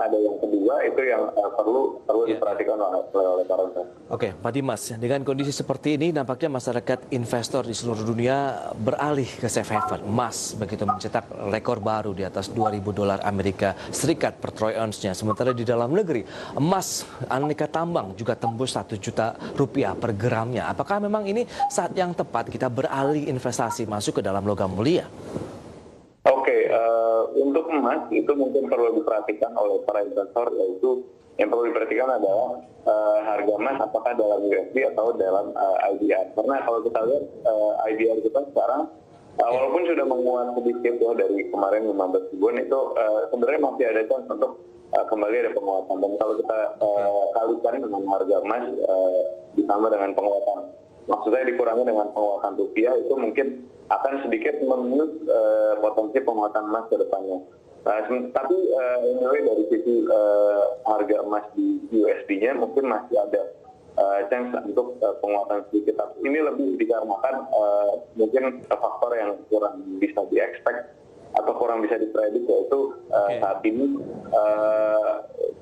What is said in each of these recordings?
ada yang kedua itu yang perlu diperhatikan oleh para investor. Oke, Pak Dimas, dengan kondisi seperti ini nampaknya masyarakat investor di seluruh dunia beralih ke safe haven, emas, begitu mencetak rekor baru di atas $2.000 Amerika Serikat per troy ounce-nya. Sementara di dalam negeri, emas aneka tambang juga tembus Rp1 juta per gramnya. Apakah memang ini saat yang tepat kita beralih investasi masuk ke dalam logam mulia? Oke, untuk emas itu mungkin perlu diperhatikan oleh para investor, yaitu yang perlu diperhatikan adalah harga emas apakah dalam USD atau dalam IDR. Karena kalau kita lihat IDR kita sekarang, walaupun sudah menguat sedikit ya dari kemarin 15 ribuan, itu sebenarnya masih ada chance untuk kembali ada penguatan. Dan kalau kita kalikan dengan harga emas ditambah dengan penguatan, maksudnya dikurangi dengan penguatan rupiah, itu mungkin akan sedikit meminus potensi penguatan emas ke depannya. Tapi anyway, dari sisi harga emas di USD-nya mungkin masih ada chance untuk penguatan sedikit. Tapi ini lebih dikarenakan mungkin faktor yang kurang bisa di-expect atau kurang bisa dipredik, yaitu saat ini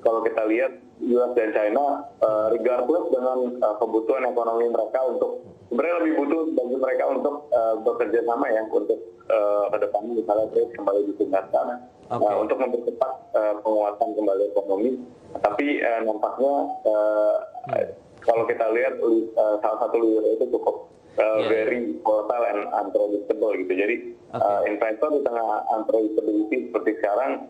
kalau kita lihat US dan China, regardless dengan kebutuhan ekonomi mereka untuk sebenarnya lebih butuh bagi mereka untuk bekerja sama ya untuk ke depannya misalnya trade kembali ditingkatkan untuk mempercepat penguatan kembali ekonomi. Tapi nampaknya kalau kita lihat salah satu leader itu cukup very volatile and unpredictable gitu. Jadi investor di tengah unpredictability seperti sekarang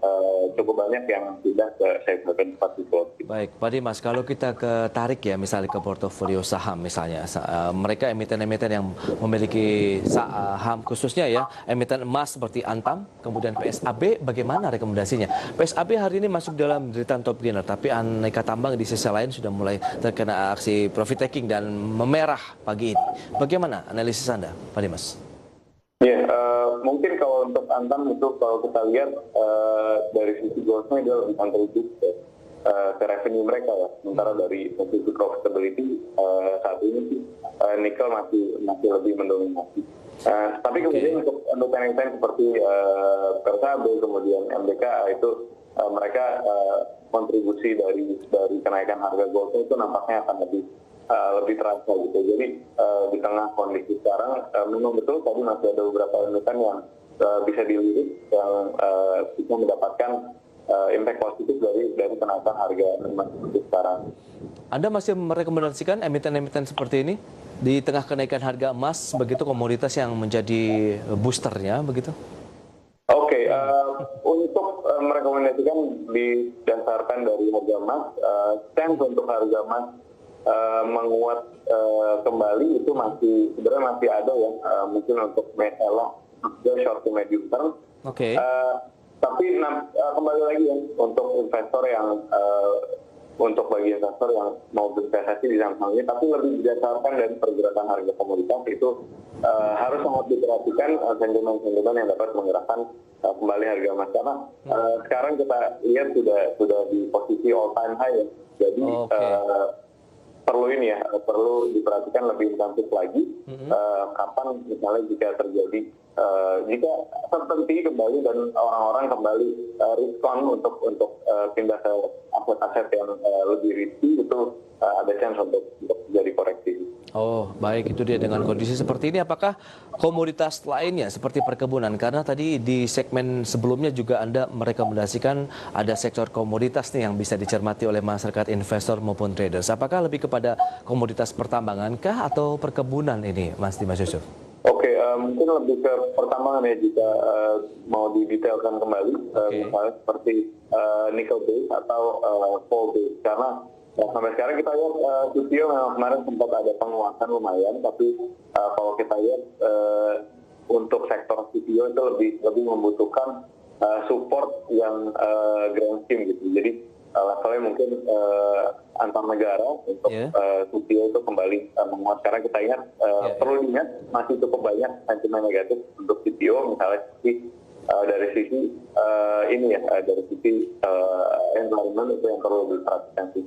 cukup banyak yang sudah ke safe haven seperti itu. Baik, Pak Dimas, kalau kita tarik ya misalnya ke portofolio saham misalnya, mereka emiten-emiten yang memiliki saham khususnya ya, emiten emas seperti Antam, kemudian PSAB, bagaimana rekomendasinya? PSAB hari ini masuk dalam deretan top gainer, tapi aneka tambang di sisi lain sudah mulai terkena aksi profit taking dan memerah pagi ini. Bagaimana analisis Anda, Pak Dimas? Ya, mungkin kalau untuk Antam itu kalau kita lihat dari sisi growth-nya dia lebih kontribusi ke revenue mereka ya. Sementara dari sisi profitability saat ini nikel masih lebih mendominasi. Tapi kemudian untuk emiten seperti PSAB kemudian MBKA itu mereka kontribusi dari kenaikan harga goldnya itu nampaknya akan lebih terasa gitu. Jadi di tengah kondisi sekarang memang betul tadi masih ada beberapa emiten yang bisa dilirik yang bisa mendapatkan impact positif dari kenaikan harga emas sekarang. Anda masih merekomendasikan emiten-emiten seperti ini di tengah kenaikan harga emas, begitu komoditas yang menjadi boosternya begitu? Oke, untuk merekomendasikan didasarkan dari harga emas, chance untuk harga emas menguat kembali itu sebenarnya masih ada ya, mungkin untuk short to medium term. Tapi kembali lagi ya untuk investor yang bagi investor yang mau berinvestasi di saham ini, tapi lebih berdasarkan dari pergerakan harga komoditas itu harus sangat diperhatikan sentimen-sentimen yang dapat menggerakkan kembali harga emas, karena sekarang kita lihat sudah di posisi all time high ya. Jadi perlu diperhatikan lebih intensif lagi kapan misalnya jika terjadi jika tertentu kembali dan orang-orang kembali riskon untuk pindah ke aset-aset yang lebih risky, itu ada chance untuk jadi koreksi. Oh, baik, itu dia. Dengan kondisi seperti ini, apakah komoditas lainnya seperti perkebunan? Karena tadi di segmen sebelumnya juga Anda merekomendasikan ada sektor komoditas nih yang bisa dicermati oleh masyarakat investor maupun traders. Apakah lebih kepada komoditas pertambangan kah atau perkebunan ini, Mas Dimas Yusuf? Oke, mungkin lebih ke pertambangan ya jika mau didetailkan kembali, misalnya seperti nickel base atau coal base, karena sampai sekarang kita lihat CPO memang kemarin sempat ada penguatan lumayan, tapi kalau kita lihat untuk sektor CPO itu lebih membutuhkan support yang grand scheme gitu. Jadi levelnya mungkin antar negara untuk CPO itu kembali menguat. Karena kita ingat perlu diingat masih cukup banyak sentimen negatif untuk CPO, misalnya seperti dari sisi dari sisi environment itu yang perlu diperhatikan sih.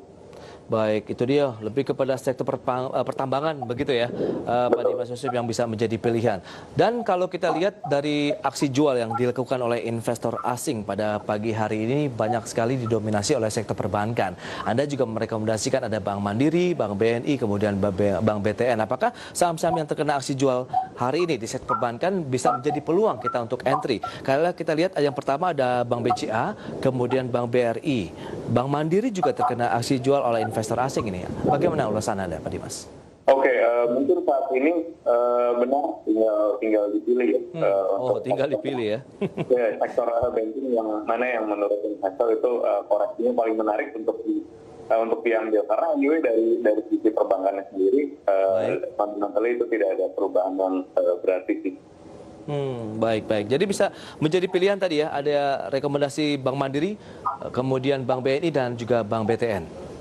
Baik, itu dia lebih kepada sektor pertambangan begitu ya, Pak Dimas Yusuf, yang bisa menjadi pilihan. Dan kalau kita lihat dari aksi jual yang dilakukan oleh investor asing pada pagi hari ini banyak sekali didominasi oleh sektor perbankan. Anda juga merekomendasikan ada Bank Mandiri, Bank BNI, kemudian Bank BTN. Apakah saham-saham yang terkena aksi jual hari ini di sektor perbankan bisa menjadi peluang kita untuk entry? Kalau kita lihat yang pertama ada Bank BCA, kemudian Bank BRI. Bank Mandiri juga terkena aksi jual oleh investor asing ini. Bagaimana ulasan Anda, Pak Dimas? Oke, mungkin saat ini benar tinggal dipilih ya. Tinggal dipilih ya. Ya, sektor banking yang mana yang menurut investor itu koreksinya paling menarik untuk diambil, karena anyway dari sisi perbankannya sendiri fundamentally itu tidak ada perubahan yang berarti sih. Baik. Jadi bisa menjadi pilihan tadi ya, ada rekomendasi Bank Mandiri, kemudian Bank BNI dan juga Bank BTN.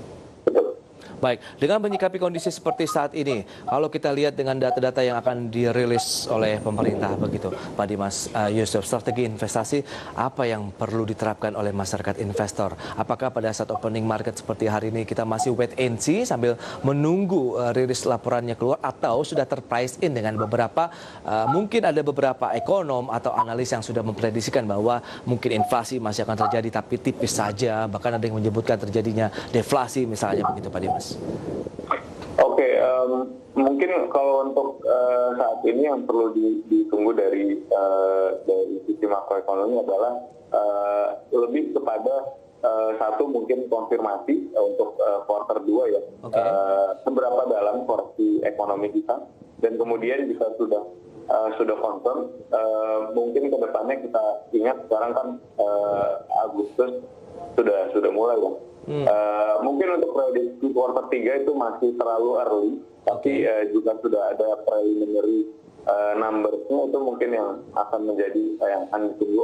Baik, dengan menyikapi kondisi seperti saat ini, kalau kita lihat dengan data-data yang akan dirilis oleh pemerintah begitu, Pak Dimas Yusuf, strategi investasi apa yang perlu diterapkan oleh masyarakat investor? Apakah pada saat opening market seperti hari ini kita masih wait and see sambil menunggu rilis laporannya keluar, atau sudah terprice in dengan beberapa, mungkin ada beberapa ekonom atau analis yang sudah memprediksikan bahwa mungkin inflasi masih akan terjadi tapi tipis saja, bahkan ada yang menyebutkan terjadinya deflasi misalnya begitu, Pak Dimas? Oke, mungkin kalau untuk saat ini yang perlu ditunggu dari sisi makroekonomi adalah lebih kepada satu mungkin konfirmasi untuk kuartal 2 ya, seberapa dalam koreksi ekonomi kita, dan kemudian jika sudah confirm, mungkin ke depannya kita ingat sekarang kan Agustus sudah mulai ya. Mungkin untuk prediksi kuartal 3 itu masih terlalu early, tapi juga sudah ada preliminary numbers-nya, itu mungkin yang akan menjadi yang akan ditunggu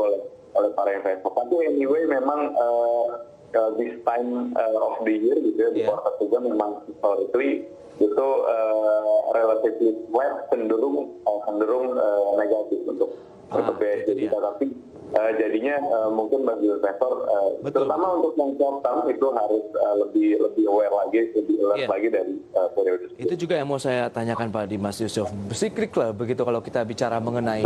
oleh para investor. Tapi anyway memang this time of the year gitu ya, di kuartal 3 memang historically itu relatively flat, cenderung negatif untuk BSI kita, tapi jadinya mungkin bagi investor, terutama untuk yang short term itu harus lebih aware lagi, lebih alert lagi dari periode. Itu juga yang mau saya tanyakan, Pak Dimas Yusuf. Siklik lah begitu kalau kita bicara mengenai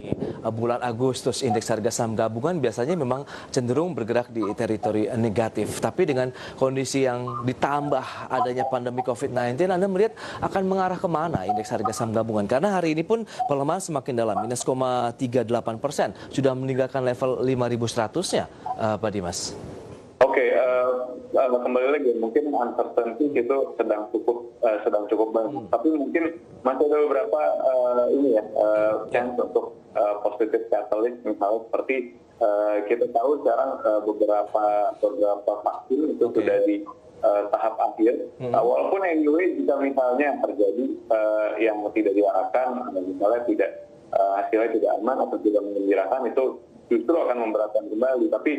bulan Agustus, indeks harga saham gabungan biasanya memang cenderung bergerak di teritori negatif. Tapi dengan kondisi yang ditambah adanya pandemi COVID-19, Anda melihat akan mengarah kemana indeks harga saham gabungan? Karena hari ini pun pelemahan semakin dalam, minus 0,38%, sudah meninggalkan level 5.100-nya, Pak Dimas. Oke, kembali lagi, mungkin uncertainty itu sedang cukup banyak, tapi mungkin masih ada beberapa chance untuk positive catalyst, misalnya seperti kita tahu sekarang beberapa vaksin itu sudah di tahap akhir, walaupun anyway jika misalnya terjadi yang tidak diarahkan, misalnya hasilnya tidak aman atau tidak menggembirakan, itu justru akan memberatkan kembali. Tapi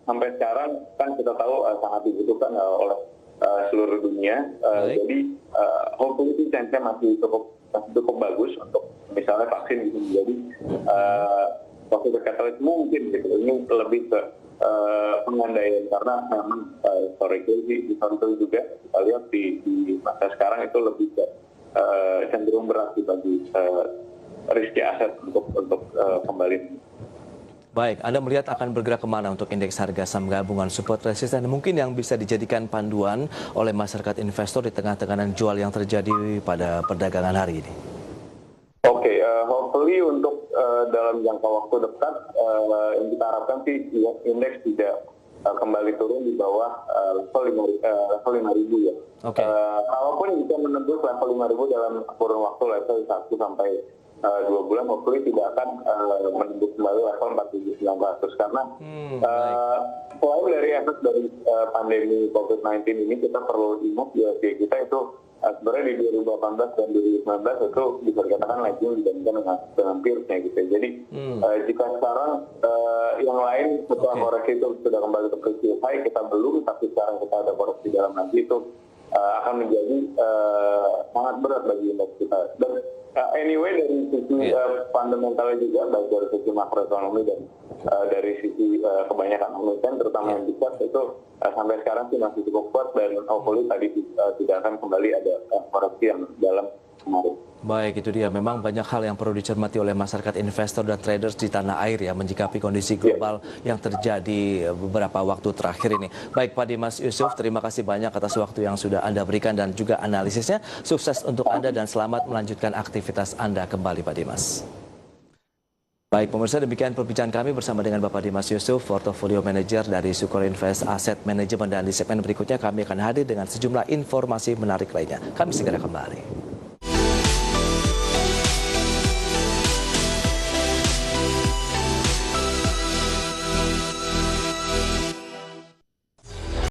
sampai sekarang kan kita tahu sangat dibutuhkan oleh seluruh dunia. Jadi hopefully chance-nya masih cukup bagus untuk misalnya vaksin bisa menjadi positive catalyst mungkin gitu. Ini lebih ke pengandaian, karena memang historically juga kita lihat di masa sekarang itu lebih ke cenderung berat bagi risiko aset untuk kembali. Baik, Anda melihat akan bergerak kemana untuk indeks harga saham gabungan, support resisten mungkin yang bisa dijadikan panduan oleh masyarakat investor di tengah tekanan jual yang terjadi pada perdagangan hari ini? Oke, hopefully untuk dalam jangka waktu dekat yang kita harapkan sih indeks tidak kembali turun di bawah level 5.000 ya. Kalaupun bisa menembus level 5.000 dalam kurun waktu level 1 sampai 2 bulan, hopefully tidak akan menembus kembali level 4.900, karena selain dari efek dari pandemi COVID-19 ini, kita perlu ingat IHSG kita itu sebenarnya di 2018 dan 2019 itu bisa dikatakan lagging dibandingkan dengan peers-nya gitu. Jadi jika sekarang yang lain setelah koreksi itu sudah kembali ke previous high, kita belum, tapi sekarang kita ada koreksi dalam lagi, itu akan menjadi sangat berat bagi indeks kita. Dan Anyway, dari sisi fundamentalnya juga, baik dari sisi makroekonomi dan dari sisi kebanyakan emiten, terutama yang besar itu sampai sekarang sih masih cukup kuat dan hopefully tadi tidak akan kembali ada koreksi yang dalam kemarin. Baik, itu dia. Memang banyak hal yang perlu dicermati oleh masyarakat investor dan traders di tanah air ya, menyikapi kondisi global yang terjadi beberapa waktu terakhir ini. Baik, Pak Dimas Yusuf, terima kasih banyak atas waktu yang sudah Anda berikan dan juga analisisnya. Sukses untuk Anda dan selamat melanjutkan aktivitas Anda kembali, Pak Dimas. Baik, pemirsa, demikian perbincangan kami bersama dengan Bapak Dimas Yusuf, Portfolio Manager dari Sukor Invest Asset Management, dan di segmen berikutnya kami akan hadir dengan sejumlah informasi menarik lainnya. Kami segera kembali.